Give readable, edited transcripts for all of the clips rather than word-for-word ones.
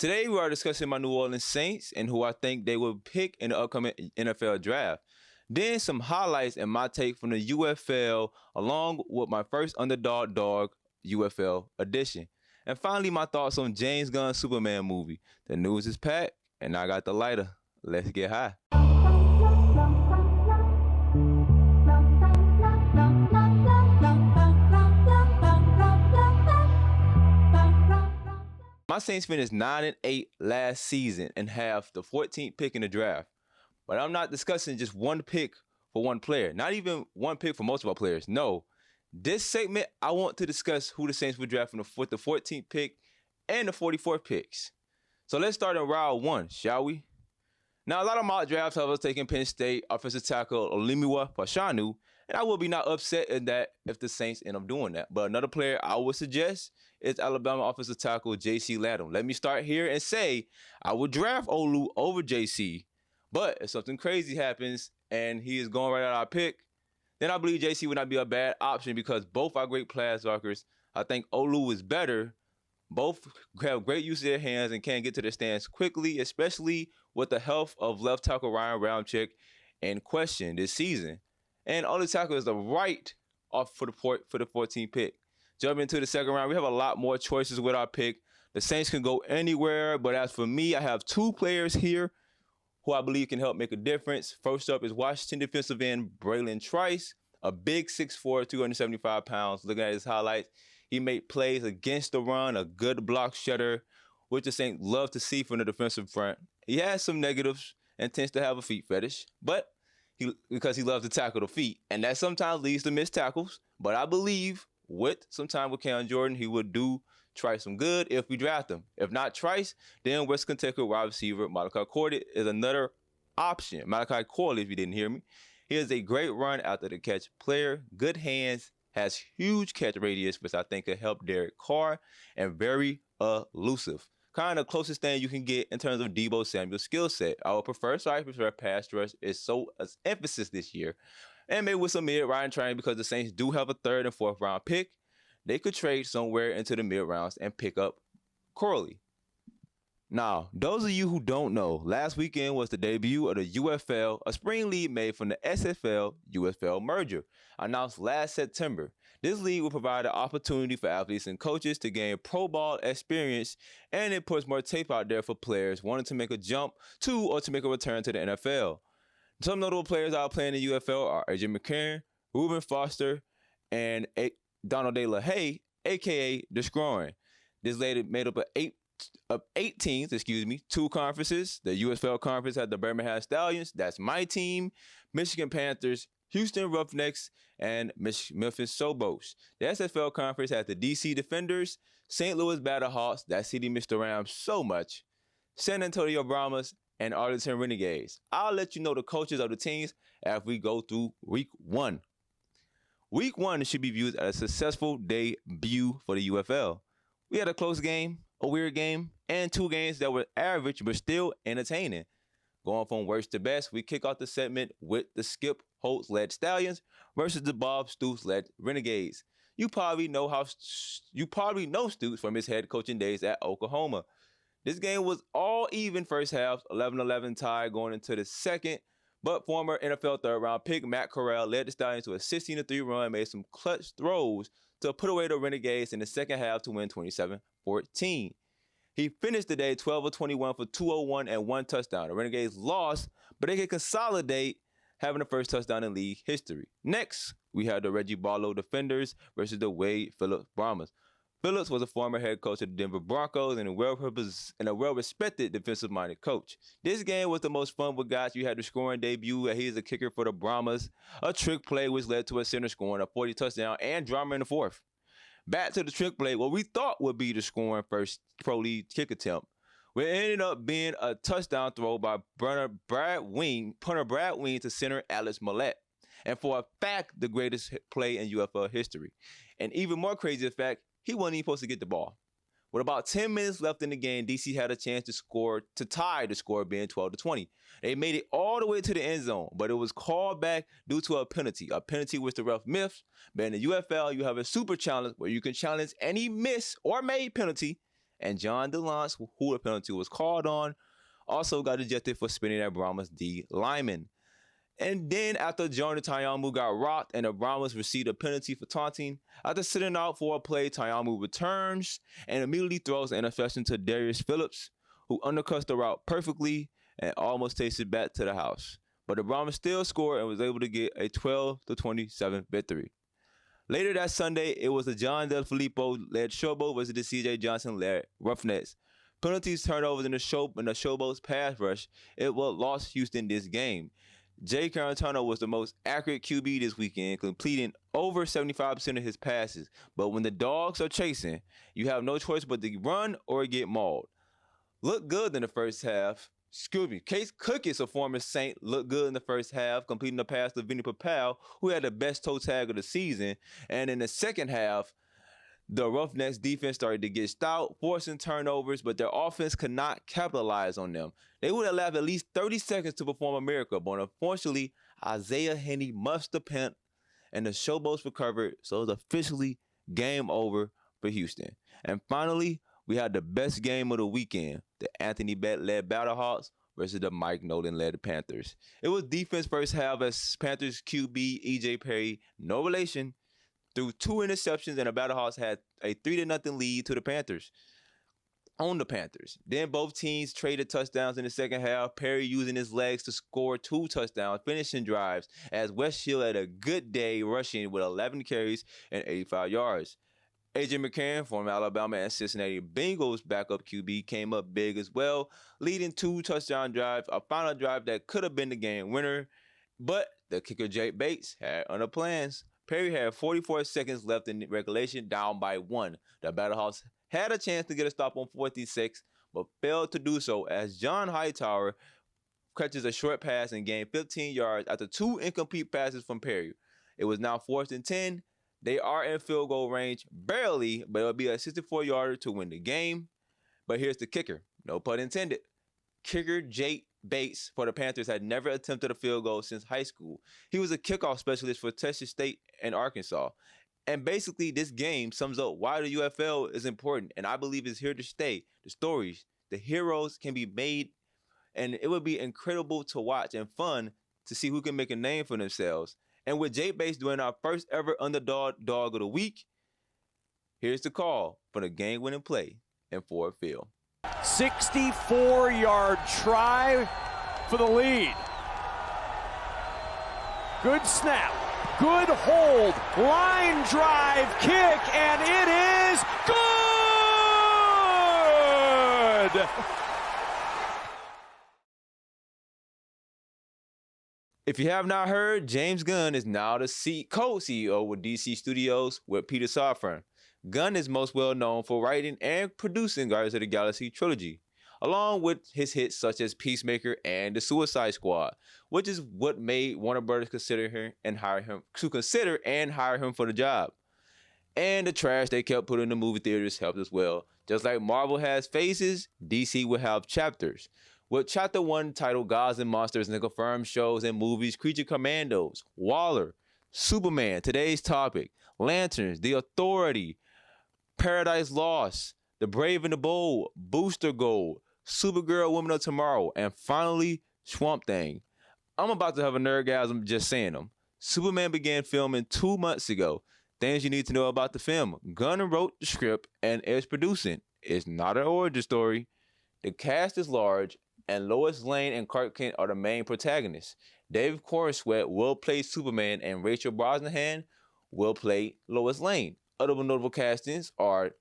Today we are discussing my New Orleans Saints and who I think they will pick in the upcoming NFL draft. Then some highlights and my take from the UFL along with my first underdog dog UFL edition. And finally my thoughts on James Gunn's Superman movie. The news is packed and I got the lighter. Let's get high. My Saints finished 9-8 last season and have the 14th pick in the draft. But I'm not discussing just one pick for one player. Not even one pick for most of our players. No. This segment, I want to discuss who the Saints would draft with the 14th pick and the 44th picks. So let's start in round one, shall we? Now, a lot of mock drafts have us taking Penn State offensive tackle Olimiwa Fashanu, and I will be not upset in that if the Saints end up doing that. But another player I would suggest is Alabama offensive tackle J.C. Latham. Let me start here and say I would draft Olu over J.C., but if something crazy happens and he is going right out our pick, then I believe J.C. would not be a bad option because both are great pass blockers. I think Olu is better. Both have great use of their hands and can get to their stance quickly, especially with the health of left tackle Ryan Ramczyk in question this season. And Olu tackle is the right off for the 14th pick. Jumping into the second round, we have a lot more choices with our pick. The Saints can go anywhere, but as for me, I have two players here who I believe can help make a difference. First up is Washington defensive end Braylon Trice, a big 6'4", 275 pounds. Looking at his highlights, he made plays against the run, a good block shutter, which the Saints love to see from the defensive front. He has some negatives and tends to have a feet fetish, but because he loves to tackle the feet, and that sometimes leads to missed tackles. But I believe with some time with Cam Jordan, he would do Trice some good if we draft him. If not Trice, then West Kentucky wide receiver Malachi Corley is another option. Malachi Corley, if you didn't hear me, he is a great run after the catch player, good hands, has huge catch radius, which I think could help Derek Carr, and very elusive. Kind of closest thing you can get in terms of Deebo Samuel's skill set. I would prefer pass rush is so as emphasis this year. And maybe with some mid-round training because the Saints do have a third and fourth round pick, they could trade somewhere into the mid-rounds and pick up Corley. Now, those of you who don't know, last weekend was the debut of the UFL, a spring league made from the SFL-UFL merger, announced last September. This league will provide an opportunity for athletes and coaches to gain pro ball experience, and it puts more tape out there for players wanting to make a jump to or to make a return to the NFL. Some notable players out playing in the UFL are AJ McCarron, Reuben Foster, and Donald De La Haye, a.k.a. The Scroin. This lady made up of 8 teams, two conferences. The USFL conference had the Birmingham Stallions, that's my team, Michigan Panthers, Houston Roughnecks, and Memphis Sobos. The SFL conference had the DC Defenders, St. Louis Battlehawks, that city missed around so much, San Antonio Brahmas, and Arlington Renegades. I'll let you know the coaches of the teams as we go through week one. Week one should be viewed as a successful debut for the UFL. We had a close game, a weird game, and 2 games that were average but still entertaining. Going from worst to best, we kick off the segment with the Skip Holtz-led Stallions versus the Bob Stoops-led Renegades. You probably know Stoops from his head coaching days at Oklahoma. This game was all even first half, 11-11 tie going into the second, but former NFL third-round pick Matt Corral led the Stallions to a 16-3 run, made some clutch throws to put away the Renegades in the second half to win 27-14. He finished the day 12 of 21 for 201 and 1 touchdown. The Renegades lost, but they could consolidate having the first touchdown in league history. Next, we had the Reggie Barlow Defenders versus the Wade Phillips Brahmas. Phillips was a former head coach of the Denver Broncos and a well-respected defensive-minded coach. This game was the most fun with guys. You had the scoring debut, and he's a kicker for the Brahmas. A trick play which led to a center scoring a 40 touchdown and drama in the fourth. Back to the trick play, what we thought would be the scoring first pro league kick attempt. It ended up being a touchdown throw by punter Brad Wing to center Alex Millette. And for a fact, the greatest play in UFL history. And even more crazy fact, he wasn't even supposed to get the ball. With about 10 minutes left in the game, DC had a chance to tie the score being 12-20. They made it all the way to the end zone, but it was called back due to a penalty which the ref missed. But in the UFL, you have a super challenge where you can challenge any miss or made penalty, And John DeLance, who the penalty was called on, also got ejected for spinning at Brahmas D lineman. And then after Jordan Tayamu got rocked and the Brahmas received a penalty for taunting, after sitting out for a play, Tayamu returns and immediately throws an interception to Darius Phillips, who undercuts the route perfectly and almost takes it back to the house. But the Brahmas still scored and was able to get a 12-27 victory. Later that Sunday, it was the John DeFilippo-led Showboat versus the C.J. Johnson-led Roughnecks. Penalties, turnovers, and the Showboat's pass rush, it will lost Houston this game. Jay Carantano was the most accurate QB this weekend, completing over 75% of his passes. But when the dogs are chasing, you have no choice but to run or get mauled. Looked good in the first half. Case Cookis, a former Saint, looked good in the first half, completing the pass to Vinny Papal, who had the best toe tag of the season. And in the second half, the Roughnecks defense started to get stout, forcing turnovers, but their offense could not capitalize on them. They would have left at least 30 seconds to perform a miracle, but unfortunately, Isaiah Henry muffed the punt, and the Showboats recovered, so it was officially game over for Houston. And finally, we had the best game of the weekend, the Anthony Bett-led Battlehawks versus the Mike Nolan-led Panthers. It was defense first half as Panthers QB E.J. Perry, no relation, threw 2 interceptions, and the Battlehawks had a 3-0 lead to the Panthers. On the Panthers. Then both teams traded touchdowns in the second half, Perry using his legs to score 2 touchdowns, finishing drives, as West Hill had a good day rushing with 11 carries and 85 yards. A.J. McCarron, former Alabama and Cincinnati Bengals backup QB, came up big as well, leading 2 touchdown drives, a final drive that could have been the game winner. But the kicker Jake Bates had other plans. Perry had 44 seconds left in regulation, down by 1. The Battlehawks had a chance to get a stop on 4th and 6, but failed to do so as John Hightower catches a short pass and gained 15 yards after 2 incomplete passes from Perry. It was now 4th and 10. They are in field goal range, barely, but it will be a 64-yarder to win the game. But here's the kicker, no pun intended. Kicker Jake Bates for the Panthers had never attempted a field goal since high school. He was a kickoff specialist for Texas State and Arkansas. And basically, this game sums up why the UFL is important, and I believe it's here to stay. The stories, the heroes can be made, and it would be incredible to watch and fun to see who can make a name for themselves. And with Jake Bates doing our first ever underdog dog of the week, here's the call for the game-winning play in Ford Field. 64-yard try for the lead. Good snap, good hold, line drive kick, and it is good! If you have not heard, James Gunn is now the co-CEO with DC Studios with Peter Safran. Gunn is most well known for writing and producing Guardians of the Galaxy trilogy, along with his hits such as Peacemaker and The Suicide Squad, which is what made Warner Brothers consider and hire him for the job. And the trash they kept putting in the movie theaters helped as well. Just like Marvel has phases, DC will have chapters. With Chapter 1 titled Gods and Monsters and confirmed shows and movies, Creature Commandos, Waller, Superman, Today's Topic, Lanterns, The Authority, Paradise Lost, The Brave and the Bold, Booster Gold, Supergirl, Women of Tomorrow, and finally, Swamp Thing. I'm about to have a nerdgasm just saying them. Superman began filming 2 months ago. Things you need to know about the film. Gunn wrote the script and is producing. It's not an origin story. The cast is large, and Lois Lane and Clark Kent are the main protagonists. Dave Corenswet will play Superman, and Rachel Brosnahan will play Lois Lane. Other notable castings are,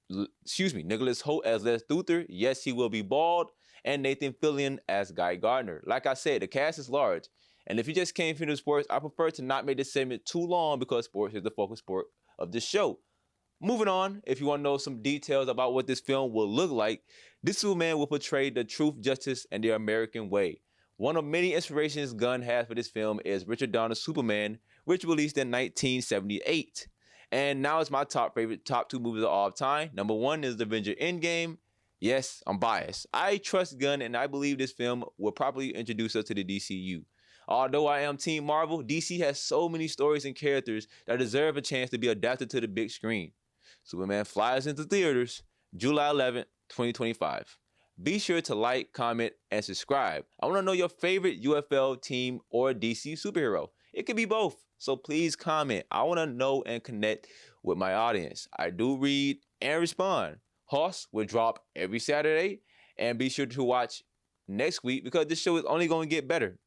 Nicholas Hoult as Les Luthor. Yes, he will be bald. And Nathan Fillion as Guy Gardner. Like I said, the cast is large. And if you just came from the sports, I prefer to not make this segment too long because sports is the focus sport of this show. Moving on, if you want to know some details about what this film will look like, this Superman will portray the truth, justice, and the American way. One of many inspirations Gunn has for this film is Richard Donner's Superman, which released in 1978. And now it's my top 2 movies of all time. Number 1 is The Avenger Endgame. Yes, I'm biased. I trust Gunn, and I believe this film will properly introduce us to the DCU. Although I am Team Marvel, DC has so many stories and characters that deserve a chance to be adapted to the big screen. Superman flies into theaters, July 11th, 2025. Be sure to like, comment, and subscribe. I want to know your favorite UFL team or DC superhero. It could be both, so please comment. I want to know and connect with my audience. I do read and respond. Hoss will drop every Saturday, and be sure to watch next week because this show is only going to get better.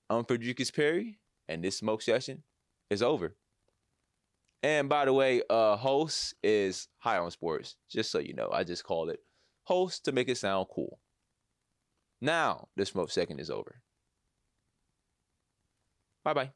I'm Frederikus Perry, and this smoke session is over. And by the way, host is High on Sports. Just so you know, I just call it host to make it sound cool. Now, the smoke second is over. Bye-bye.